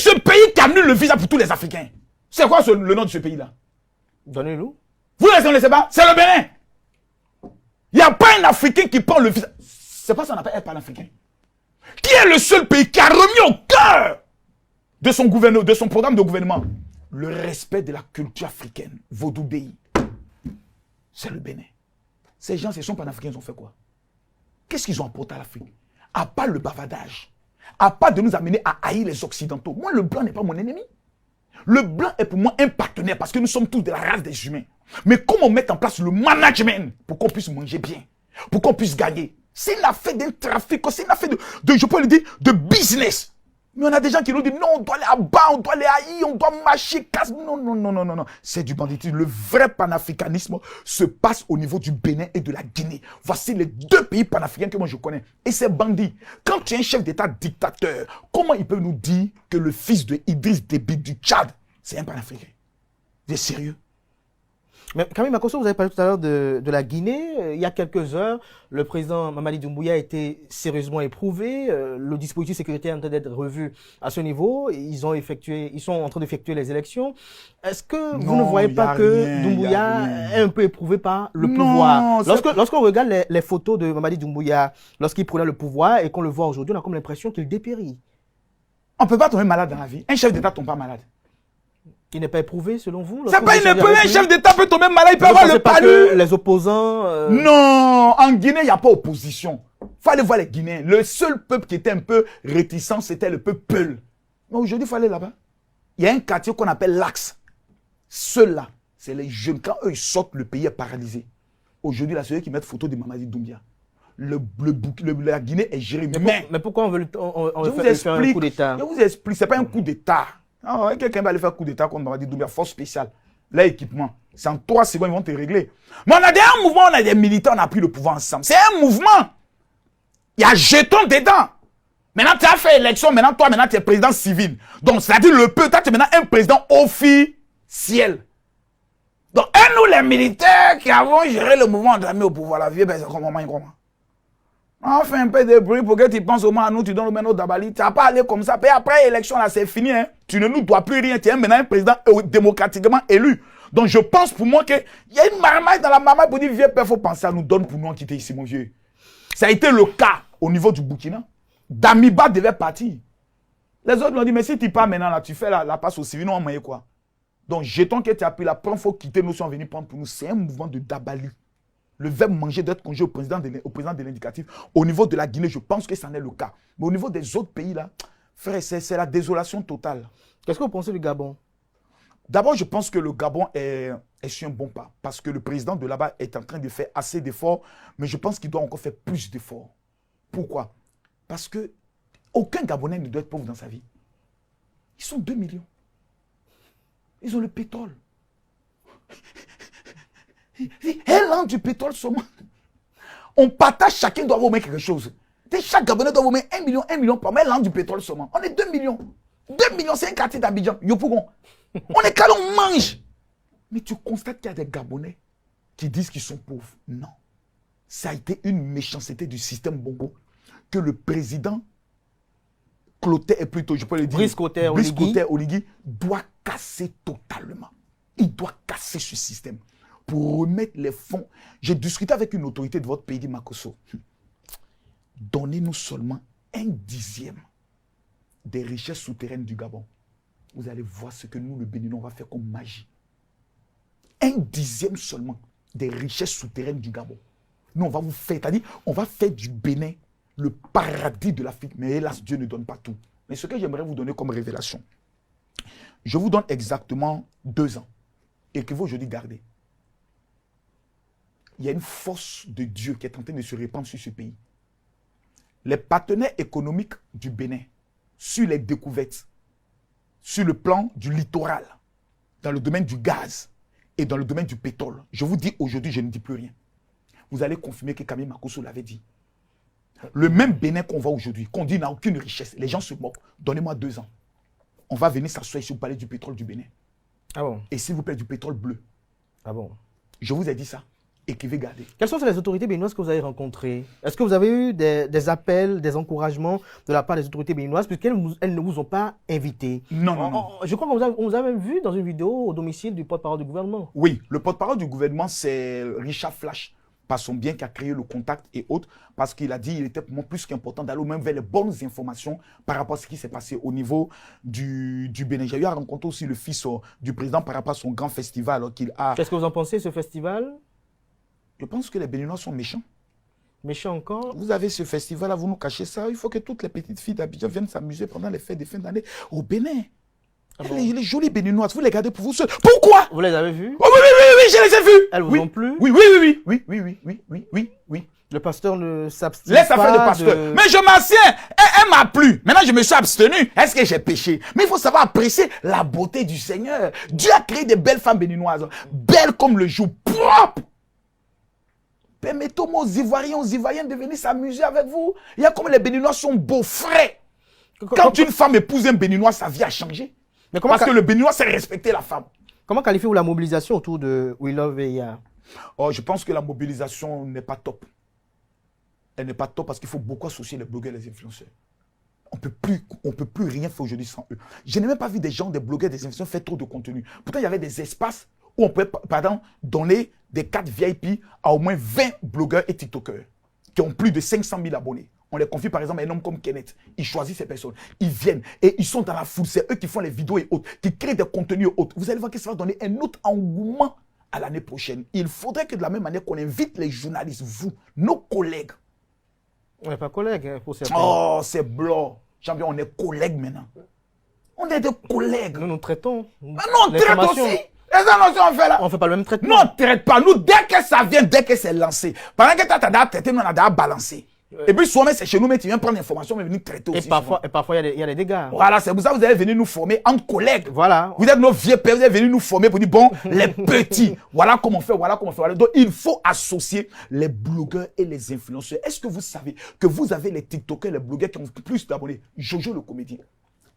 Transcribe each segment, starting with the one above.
ce pays qui annule le visa pour tous les Africains? C'est quoi le nom de ce pays-là? Donnez-nous. Vous ne connaissez pas? C'est le Bénin. Il n'y a pas un Africain qui prend le visa. C'est pas ça qu'on appelle être panafricain. Qui est le seul pays qui a remis au cœur de son programme de gouvernement le respect de la culture africaine, Vodou Déhi? C'est le Bénin. Ces gens, ce sont panafricains, ils ont fait quoi? Qu'est-ce qu'ils ont apporté à l'Afrique? À part le bavardage, à part de nous amener à haïr les Occidentaux. Moi, le blanc n'est pas mon ennemi. Le blanc est pour moi un partenaire parce que nous sommes tous de la race des humains. Mais comment mettre en place le management pour qu'on puisse manger bien, pour qu'on puisse gagner? C'est une affaire d'un trafic, c'est une affaire je peux le dire, de business. Mais on a des gens qui nous disent non, on doit aller à bas, on doit aller haïr, on doit mâcher, casse. Non, non, non, non, non, non. C'est du banditisme. Le vrai panafricanisme se passe au niveau du Bénin et de la Guinée. Voici les deux pays panafricains que moi je connais. Et ces bandits, quand tu es un chef d'État dictateur, comment ils peuvent nous dire que le fils de Idriss Déby du Tchad, c'est un panafricain? Vous êtes sérieux? Mais Camille Makosso, vous avez parlé tout à l'heure de la Guinée. Il y a quelques heures, le président Mamadi Doumbouya a été sérieusement éprouvé. Le dispositif sécuritaire est en train d'être revu à ce niveau. Ils sont en train d'effectuer les élections. Est-ce que vous ne voyez pas que Doumbouya est un peu éprouvé par le pouvoir? Lorsqu'on regarde les photos de Mamadi Doumbouya, lorsqu'il prenait le pouvoir et qu'on le voit aujourd'hui, on a comme l'impression qu'il dépérit. On ne peut pas tomber malade dans la vie. Un chef d'État ne tombe pas malade. Il n'est pas éprouvé, selon vous? C'est pas une épreuve. Un chef d'État peut tomber malade, il peut avoir le palu. Les opposants... Non, en Guinée, il n'y a pas opposition. Il faut aller voir les Guinéens. Le seul peuple qui était un peu réticent, c'était le peuple Peul. Mais aujourd'hui, il faut aller là-bas. Il y a un quartier qu'on appelle l'Axe. Ceux-là, c'est les jeunes. Quand eux, ils sortent, le pays est paralysé. Aujourd'hui, là, c'est eux qui mettent photo de Mamadi Doumbouya. La Guinée est gérée. Mais pourquoi on veut faire un coup d'État? Je vous explique, ce n'est pas un coup d'État. Quelqu'un va aller faire un coup d'État contre Mamadi Doumbouya, force spéciale. L'équipement, c'est en 3 secondes, ils vont te régler. Mais on a un mouvement, on a des militants, on a pris le pouvoir ensemble. C'est un mouvement. Il y a jeton dedans. Maintenant, tu as fait élection, maintenant, tu es président civil. Donc, c'est-à-dire le peuple, tu es maintenant un président officiel. Donc, nous, les militaires qui avons géré le mouvement, on t'a mis au pouvoir, la vie, c'est comment? On fait un peu de bruit pour que tu penses au moins à nous, tu donnes le menu d'Abali. Tu n'as pas allé comme ça. Puis après l'élection, là, c'est fini. Hein. Tu ne nous dois plus rien. Tu es maintenant un président démocratiquement élu. Donc je pense pour moi qu'il y a une marmaille dans la marmaille pour dire, vieux père, il faut penser à nous, donne pour nous en quitter ici, mon vieux. Ça a été le cas au niveau du Burkina. Damiba devait partir. Les autres l'ont dit, mais si tu pars maintenant, là, tu fais la passe au civil, on va quoi? Donc jeton que tu as pris, la première fois quitter, nous sommes venus prendre pour nous. C'est un mouvement de Dabali. Le verbe manger doit être conjugué au président de l'indicatif. Au niveau de la Guinée, je pense que ça en est le cas. Mais au niveau des autres pays, là, frère, c'est la désolation totale. Qu'est-ce que vous pensez du Gabon? D'abord, je pense que le Gabon est sur un bon pas. Parce que le président de là-bas est en train de faire assez d'efforts. Mais je pense qu'il doit encore faire plus d'efforts. Pourquoi? Parce que aucun Gabonais ne doit être pauvre dans sa vie. Ils sont 2 millions. Ils ont le pétrole. Elle lance du pétrole seulement. On partage, chacun doit avoir quelque chose. Chaque Gabonais doit avoir 1 million par mois. Elle lance du pétrole seulement. On est 2 millions. 2 millions, c'est un quartier d'Abidjan. Yopougon. On est calme, on mange. Mais tu constates qu'il y a des Gabonais qui disent qu'ils sont pauvres. Non. Ça a été une méchanceté du système Bongo que le président Clotaire, et plutôt, je peux le dire, Brice Clotaire Oligui doit casser totalement. Il doit casser ce système. Pour remettre les fonds. J'ai discuté avec une autorité de votre pays, dit Makosso. Donnez-nous seulement 1/10 des richesses souterraines du Gabon. Vous allez voir ce que nous, le Béninois, on va faire comme magie. 1/10 seulement des richesses souterraines du Gabon. Nous, on va vous faire, c'est-à-dire, on va faire du Bénin le paradis de l'Afrique. Mais hélas, Dieu ne donne pas tout. Mais ce que j'aimerais vous donner comme révélation, je vous donne exactement 2 ans et que vous aujourd'hui gardez. Il y a une force de Dieu qui est en train de se répandre sur ce pays. Les partenaires économiques du Bénin, sur les découvertes, sur le plan du littoral, dans le domaine du gaz et dans le domaine du pétrole, je vous dis aujourd'hui, je ne dis plus rien. Vous allez confirmer que Camille Makosso l'avait dit. Le même Bénin qu'on voit aujourd'hui, qu'on dit n'a aucune richesse, les gens se moquent. Donnez-moi 2 ans. On va venir s'asseoir ici au palais du pétrole du Bénin. Ah bon? Et s'il vous plaît, du pétrole bleu. Ah bon? Je vous ai dit ça. et qui veut garder. Quelles sont les autorités béninoises que vous avez rencontrées? Est-ce que vous avez eu des appels, des encouragements de la part des autorités béninoises, puisqu'elles elles ne vous ont pas invité? Non, non, non. Je crois qu'on vous a même vu dans une vidéo au domicile du porte-parole du gouvernement. Oui, le porte-parole du gouvernement, c'est Richard Flash, par son bien qui a créé le contact et autres, parce qu'il a dit qu'il était pour moi plus qu'important d'aller même vers les bonnes informations par rapport à ce qui s'est passé au niveau du Bénin. J'ai eu à rencontrer aussi le fils du président par rapport à son grand festival qu'il a. Qu'est-ce que vous en pensez, ce festival? Je pense que les Béninois sont méchants. Méchant encore? Vous avez ce festival-là, vous nous cachez ça. Il faut que toutes les petites filles d'Abidjan viennent s'amuser pendant les fêtes de fin d'année au Bénin. Ah bon? Les jolies Béninoises, vous les gardez pour vous seuls. Pourquoi? Vous les avez vues? Oh, oui, oui, oui, oui, je les ai vues. Elles vous oui. ont plu? Oui, oui, oui, oui, oui, oui, oui, oui, oui, oui. Le pasteur ne s'abstient Laisse pas affaire de pasteur. Mais je m'assieds. Elle m'a plu. Maintenant, je me suis abstenu. Est-ce que j'ai péché? Mais il faut savoir apprécier la beauté du Seigneur. Dieu a créé des belles femmes béninoises. Belles comme le jour. Propre. Permettez-moi aux Ivoiriens de venir s'amuser avec vous. Il y a comme les Béninois sont beaux, frais. Quand une femme épouse un Béninois, sa vie a changé. Mais comment Parce que le Béninois sait respecter la femme. Comment qualifiez-vous la mobilisation autour de We Love VIA? Oh, je pense que la mobilisation n'est pas top. Elle n'est pas top parce qu'il faut beaucoup associer les blogueurs et les influenceurs. On peut plus rien faire aujourd'hui sans eux. Je n'ai même pas vu des gens, des blogueurs, des influenceurs faire trop de contenu. Pourtant, il y avait des espaces où on pouvait, pardon, donner des cartes VIP à au moins 20 blogueurs et TikTokers qui ont plus de 500 000 abonnés. On les confie par exemple à un homme comme Kenneth. Il choisit ces personnes. Ils viennent et ils sont dans la foule. C'est eux qui font les vidéos et autres, qui créent des contenus et autres. Vous allez voir que ça va donner un autre engouement à l'année prochaine. Il faudrait que de la même manière qu'on invite les journalistes, vous, nos collègues. On n'est pas collègues hein, pour certains. Oh, c'est blanc. Champion, on est collègues maintenant. On est des collègues. Nous nous traitons. Mais non, on traite aussi. Les annonces on fait là. On ne fait pas le même traitement. Non, on ne traite pas. Nous, dès que ça vient, dès que c'est lancé. Pendant que tu as déjà traité, nous, on a déjà balancé. Et puis, souvent, c'est chez nous, mais tu viens prendre l'information, mais venir traiter aussi. Et parfois, il y a des dégâts. Voilà, c'est pour ça que vous allez venir nous former entre collègues. Voilà. Vous êtes nos vieux pères, vous allez venir nous former pour dire, bon, les petits, voilà comment on fait, voilà comment on fait. Voilà. Donc, il faut associer les blogueurs et les influenceurs. Est-ce que vous savez que vous avez les TikTokers, les blogueurs qui ont plus d'abonnés? Jojo le comédien.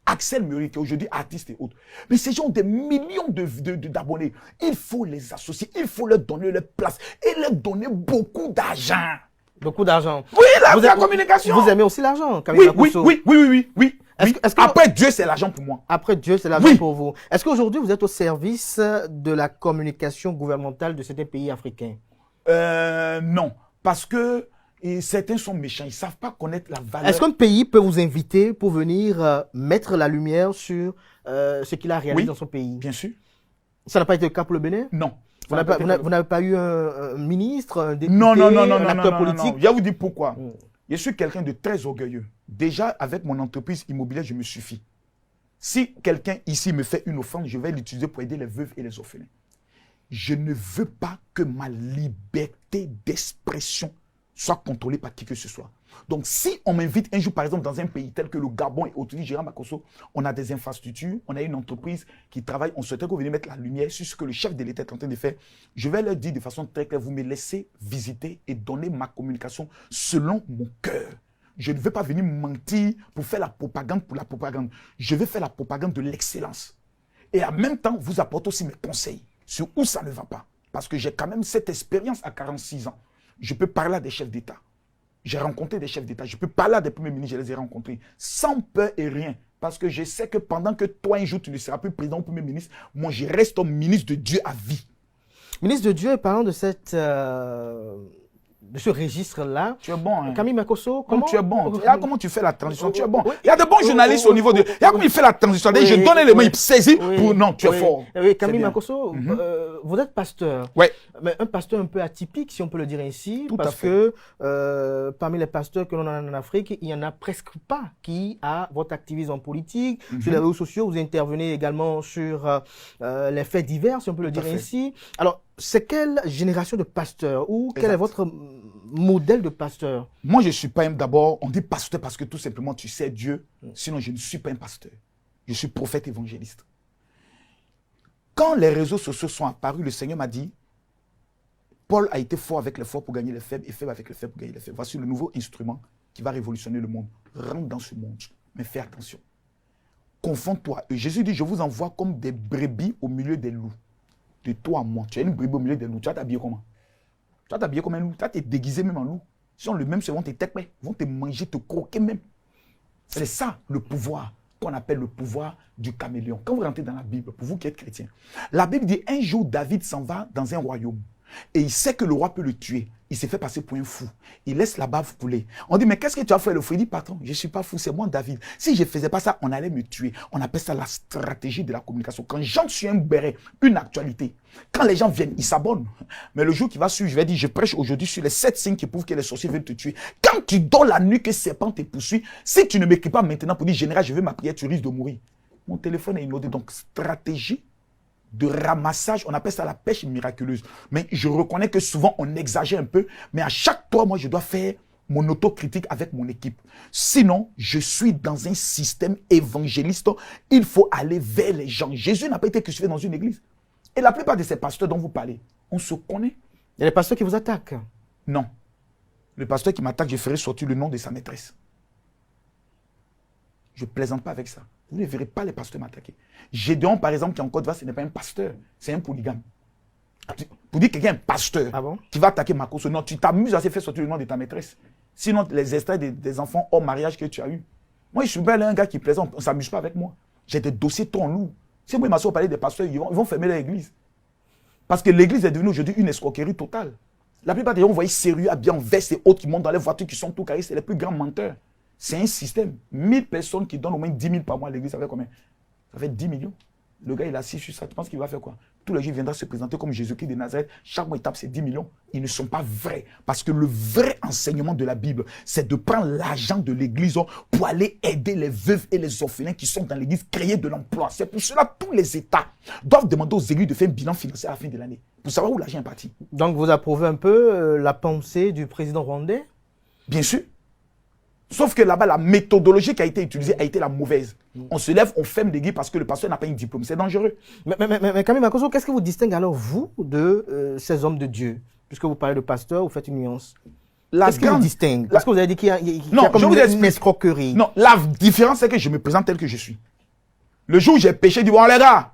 Axel Murray, qui est aujourd'hui artiste et autres. Mais ces gens ont des millions d'abonnés. Il faut les associer, il faut leur donner leur place et leur donner beaucoup d'argent. Beaucoup d'argent. Oui, la communication. Vous aimez aussi l'argent, oui, oui. Après Dieu, c'est l'argent pour moi. Après Dieu, c'est l'argent pour vous. Est-ce qu'aujourd'hui, vous êtes au service de la communication gouvernementale de certains pays africains? Non, parce que certains sont méchants, ils ne savent pas connaître la valeur. Est-ce qu'un pays peut vous inviter pour venir mettre la lumière sur ce qu'il a réalisé dans son pays? Bien sûr. Ça n'a pas été le cas pour le Bénin? Non. Vous n'avez pas eu un ministre, un député, non, un acteur politique? Je vais vous dire pourquoi. Je suis quelqu'un de très orgueilleux. Déjà, avec mon entreprise immobilière, je me suffis. Si quelqu'un ici me fait une offense, je vais l'utiliser pour aider les veuves et les orphelins. Je ne veux pas que ma liberté d'expression soit contrôlée par qui que ce soit. Donc, si on m'invite un jour, par exemple, dans un pays tel que le Gabon et autres, Gérard Makosso, on a des infrastructures, on a une entreprise qui travaille, on souhaitait que vous veniez mettre la lumière sur ce que le chef de l'État est en train de faire. Je vais leur dire de façon très claire, vous me laissez visiter et donner ma communication selon mon cœur. Je ne veux pas venir mentir pour faire la propagande pour la propagande. Je veux faire la propagande de l'excellence. Et en même temps, vous apporter aussi mes conseils sur où ça ne va pas. Parce que j'ai quand même cette expérience à 46 ans. Je peux parler à des chefs d'État. J'ai rencontré des chefs d'État. Je peux parler à des premiers ministres, je les ai rencontrés. Sans peur et rien. Parce que je sais que pendant que toi, un jour, tu ne seras plus président ou premier ministre, moi, je reste ministre de Dieu à vie. Ministre de Dieu, parlant de cette... de ce registre-là. Tu es bon, hein? Camille Makosso, comment tu es bon? Regarde comment tu fais la transition, tu es bon. Il y a de bons journalistes au niveau de... Regarde comment il fait la transition. Je donne l'élément, il saisit pour... Non, tu es fort. Oui, Camille Makosso, vous êtes pasteur. Oui. Mais un pasteur un peu atypique, si on peut le dire ainsi. Tout parce que parmi les pasteurs que l'on a en Afrique, il n'y en a presque pas qui a votre activisme politique. Sur les réseaux sociaux, vous intervenez également sur les faits divers, si on peut le dire ainsi. Alors, c'est quelle génération de pasteurs ou quel est votre modèle de pasteur? Moi, je ne suis pas d'abord, on dit pasteur parce que tout simplement tu sais Dieu. Sinon, je ne suis pas un pasteur. Je suis prophète évangéliste. Quand les réseaux sociaux sont apparus, le Seigneur m'a dit, Paul a été fort avec les forts pour gagner les faibles et faible avec les faibles pour gagner les faibles. Voici le nouveau instrument qui va révolutionner le monde. Rentre dans ce monde, mais fais attention. Confonds-toi. Et Jésus dit, je vous envoie comme des brebis au milieu des loups. De toi à moi. Tu as une brebis au milieu des loups. Tu vas t'habiller comment? Tu vas t'habiller comme un loup. Tu vas te déguiser même en loup. Si on le même, ils vont te taper, ils vont te manger, te croquer même. C'est ça le pouvoir qu'on appelle le pouvoir du caméléon. Quand vous rentrez dans la Bible, pour vous qui êtes chrétiens, la Bible dit un jour David s'en va dans un royaume et il sait que le roi peut le tuer. Il s'est fait passer pour un fou. Il laisse la bave couler. On dit, mais qu'est-ce que tu as fait le fou? Il dit, patron, je ne suis pas fou, c'est moi David. Si je ne faisais pas ça, on allait me tuer. On appelle ça la stratégie de la communication. Quand j'entre sur un béret, une actualité, quand les gens viennent, ils s'abonnent. Mais le jour qui va suivre, je vais dire, je prêche aujourd'hui sur les 7 signes qui prouvent que les sorciers veulent te tuer. Quand tu dors la nuit que serpent te poursuit, si tu ne m'écris pas maintenant pour dire, général, je vais ma prière, tu risques de mourir. Mon téléphone est inondé. Donc, stratégie de ramassage, on appelle ça la pêche miraculeuse. Mais je reconnais que souvent on exagère un peu, mais à chaque fois, moi, je dois faire mon autocritique avec mon équipe. Sinon, je suis dans un système évangéliste. Il faut aller vers les gens. Jésus n'a pas été crucifié dans une église. Et la plupart de ces pasteurs dont vous parlez, on se connaît. Il y a des pasteurs qui vous attaquent. Non. Le pasteur qui m'attaque, je ferai sortir le nom de sa maîtresse. Je ne plaisante pas avec ça. Vous ne verrez pas les pasteurs m'attaquer. Gédéon, par exemple, qui est en Côte d'Ivoire, ce n'est pas un pasteur, c'est un polygame. Pour dire que quelqu'un est un pasteur qui va attaquer ma cause, non, tu t'amuses à se faire sortir le nom de ta maîtresse. Sinon, les extraits des enfants hors mariage que tu as eu. Moi, je suis bel un gars qui plaisante, on ne s'amuse pas avec moi. J'ai des dossiers trop lourds. Si moi, ma soeur parlait des pasteurs, ils vont fermer l'église. Parce que l'église est devenue aujourd'hui une escroquerie totale. La plupart des gens, vous voyez, sérieux, habillés en veste et autres qui montent dans les voitures, qui sont tout carrés, c'est les plus grands menteurs. C'est un système. 1000 personnes qui donnent au moins 10 000 par mois à l'église, ça fait combien? Ça fait 10 millions. Le gars, il est assis sur ça. Tu penses qu'il va faire quoi? Tous les jours, il viendra se présenter comme Jésus-Christ de Nazareth. Chaque mois, il tape ses 10 millions. Ils ne sont pas vrais. Parce que le vrai enseignement de la Bible, c'est de prendre l'argent de l'église pour aller aider les veuves et les orphelins qui sont dans l'église, créer de l'emploi. C'est pour cela que tous les États doivent demander aux églises de faire un bilan financier à la fin de l'année. Pour savoir où l'argent est parti. Donc, vous approuvez un peu la pensée du président rwandais? Bien sûr. Sauf que là-bas, la méthodologie qui a été utilisée a été la mauvaise. On se lève, on ferme l'église parce que le pasteur n'a pas un diplôme. C'est dangereux. Mais Camille Makosso, qu'est-ce qui vous distingue alors, vous, de ces hommes de Dieu? Puisque vous parlez de pasteur, vous faites une nuance. Qu'est-ce qui vous distingue? Parce que vous avez dit qu'il y a comme une escroquerie. Non, la différence, c'est que je me présente tel que je suis. Le jour où j'ai péché, je dis, bon les gars,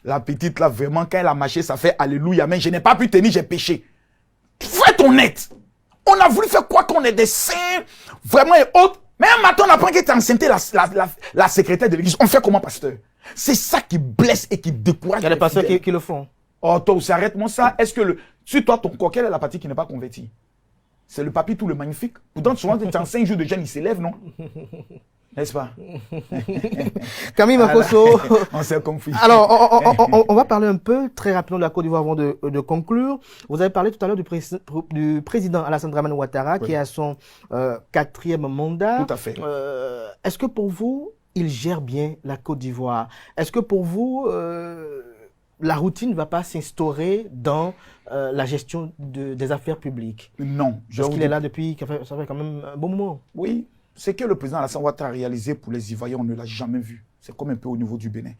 la petite là, vraiment, quand elle a marché, ça fait alléluia, mais je n'ai pas pu tenir, j'ai péché. Faut être honnête. On a voulu faire quoi qu'on est des saints, vraiment et autres. Mais un matin, on apprend que tu as enceinté la secrétaire de l'église. On fait comment, pasteur? C'est ça qui blesse et qui décourage. Il y a des pasteurs qui le font. Oh, toi aussi, arrête-moi ça. Est-ce que sur toi, ton corps, quelle est la partie qui n'est pas convertie? C'est le papy tout le magnifique. Pourtant, souvent, tu as 5 jours de jeûne, il s'élève, non? N'est-ce pas? Camille Makosso. On s'est compris. Alors, on va parler un peu très rapidement de la Côte d'Ivoire avant de conclure. Vous avez parlé tout à l'heure du président Alassane Dramane Ouattara qui a son 4e mandat. Tout à fait. Est-ce que pour vous, il gère bien la Côte d'Ivoire? Est-ce que pour vous, la routine ne va pas s'instaurer dans la gestion des affaires publiques? Non. Parce qu'il est là depuis, ça fait quand même un bon moment. Oui. Ce que le président Alassane Ouattara a réalisé pour les Ivoiriens, on ne l'a jamais vu. C'est comme un peu au niveau du Bénin.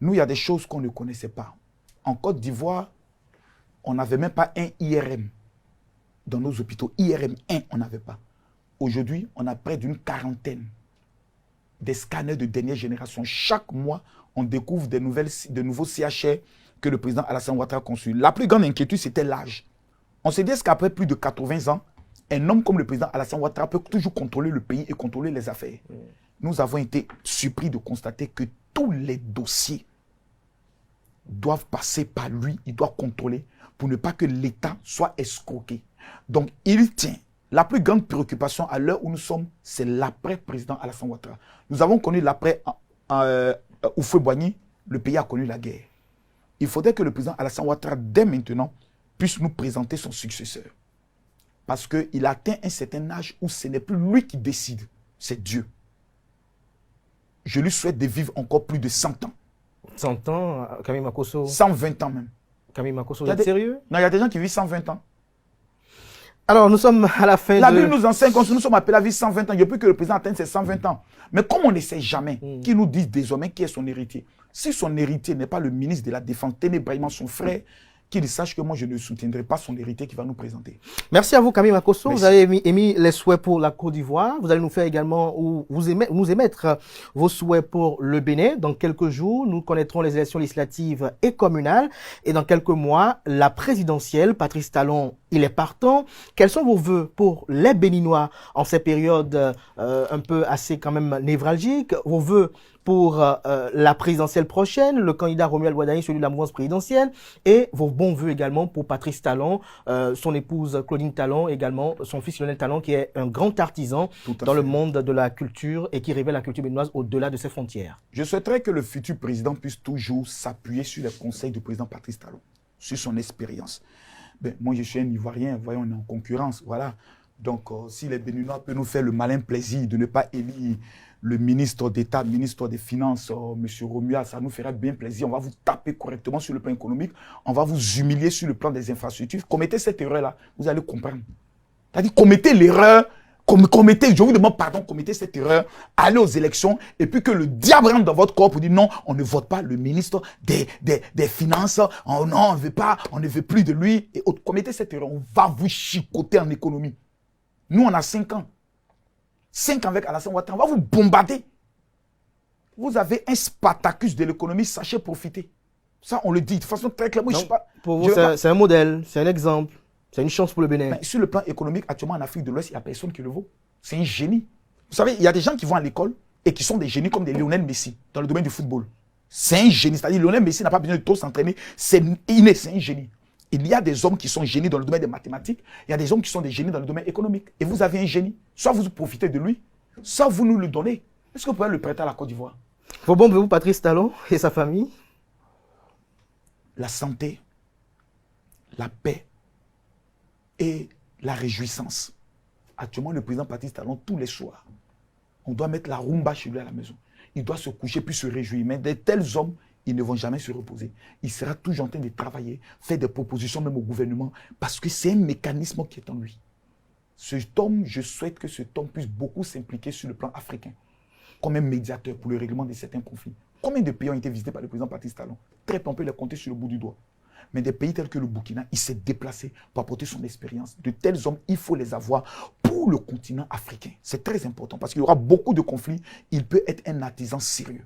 Nous, il y a des choses qu'on ne connaissait pas. En Côte d'Ivoire, on n'avait même pas un IRM dans nos hôpitaux. IRM 1, on n'avait pas. Aujourd'hui, on a près d'une 40aine des scanners de dernière génération. Chaque mois, on découvre de nouveaux CHR que le président Alassane Ouattara a conçus. La plus grande inquiétude, c'était l'âge. On se dit qu'après plus de 80 ans, un homme comme le président Alassane Ouattara peut toujours contrôler le pays et contrôler les affaires. Nous avons été surpris de constater que tous les dossiers doivent passer par lui. Il doit contrôler pour ne pas que l'État soit escroqué. Donc, il tient. La plus grande préoccupation à l'heure où nous sommes, c'est l'après-président Alassane Ouattara. Nous avons connu l'après Houphouët-Boigny. Le pays a connu la guerre. Il faudrait que le président Alassane Ouattara, dès maintenant, puisse nous présenter son successeur. Parce qu'il atteint un certain âge où ce n'est plus lui qui décide, c'est Dieu. Je lui souhaite de vivre encore plus de 100 ans. 100 ans, Camille Makosso? 120 ans même. Camille Makosso, vous êtes sérieux? Non, il y a des gens qui vivent 120 ans. Alors, nous sommes à la fin La Bible nous enseigne que nous sommes appelés à vivre 120 ans. Il n'y a plus que le président atteigne ses 120 ans. Mais comme on ne sait jamais, qu'il nous dise désormais qui est son héritier. Si son héritier n'est pas le ministre de la Défense, ténébraillement son frère, qu'il sache que moi, je ne soutiendrai pas son héritier qui va nous présenter. Merci à vous, Camille Makosso. Merci. Vous avez émis les souhaits pour la Côte d'Ivoire. Vous allez nous faire également, ou nous émettre vos souhaits pour le Bénin. Dans quelques jours, nous connaîtrons les élections législatives et communales. Et dans quelques mois, la présidentielle. Patrice Talon, il est partant. Quels sont vos vœux pour les Béninois en ces périodes un peu assez quand même névralgiques? Vos vœux pour la présidentielle prochaine, le candidat Romuald Boigny, celui de la mouvance présidentielle, et vos bons vœux également pour Patrice Talon, son épouse Claudine Talon, également son fils Lionel Talon, qui est un grand artisan dans le monde de la culture et qui révèle la culture béninoise au-delà de ses frontières. Je souhaiterais que le futur président puisse toujours s'appuyer sur les conseils du président Patrice Talon, sur son expérience. Ben, moi, je suis un Ivoirien, voyons, on est en concurrence, voilà. Donc, si les Béninois peuvent nous faire le malin plaisir de ne pas élire le ministre d'État, ministre des Finances, M. Romuald, ça nous ferait bien plaisir. On va vous taper correctement sur le plan économique. On va vous humilier sur le plan des infrastructures. Commettez cette erreur-là, vous allez comprendre. C'est-à-dire, commettez l'erreur, je vous demande pardon, commettez cette erreur, allez aux élections, et puis que le diable rentre dans votre corps pour dire non, on ne vote pas le ministre des Finances, oh non, on ne veut pas, on ne veut plus de lui. Et commettez cette erreur, on va vous chicoter en économie. Nous, on a 5 ans. 5 ans avec Alassane Ouattara, on va vous bombarder. Vous avez un Spartacus de l'économie, sachez profiter. Ça, on le dit de façon très claire. Moi, Non, je sais pas, pour vous, c'est un modèle, c'est un exemple, c'est une chance pour le Bénin. sur le plan économique, actuellement en Afrique de l'Ouest, il n'y a personne qui le vaut. C'est un génie. Vous savez, il y a des gens qui vont à l'école et qui sont des génies comme des Lionel Messi dans le domaine du football. C'est un génie. C'est-à-dire, Lionel Messi n'a pas besoin de trop s'entraîner. C'est inné, c'est un génie. Il y a des hommes qui sont génies dans le domaine des mathématiques, il y a des hommes qui sont des génies dans le domaine économique. Et vous avez un génie. Soit vous profitez de lui, soit vous nous le donnez. Est-ce que vous pouvez le prêter à la Côte d'Ivoire? Vos bons vœux, Patrice Talon et sa famille? La santé, la paix et la réjouissance. Actuellement, le président Patrice Talon, tous les soirs, on doit mettre la rumba chez lui à la maison. Il doit se coucher puis se réjouir. Mais de tels hommes, ils ne vont jamais se reposer. Il sera toujours en train de travailler, faire des propositions même au gouvernement, parce que c'est un mécanisme qui est en lui. Cet homme, je souhaite que cet homme puisse beaucoup s'impliquer sur le plan africain, comme un médiateur pour le règlement de certains conflits. Combien de pays ont été visités par le président Patrice Talon? Très peu, on peut les compter sur le bout du doigt. Mais des pays tels que le Burkina, il s'est déplacé pour apporter son expérience. De tels hommes, il faut les avoir pour le continent africain. C'est très important parce qu'il y aura beaucoup de conflits. Il peut être un artisan sérieux.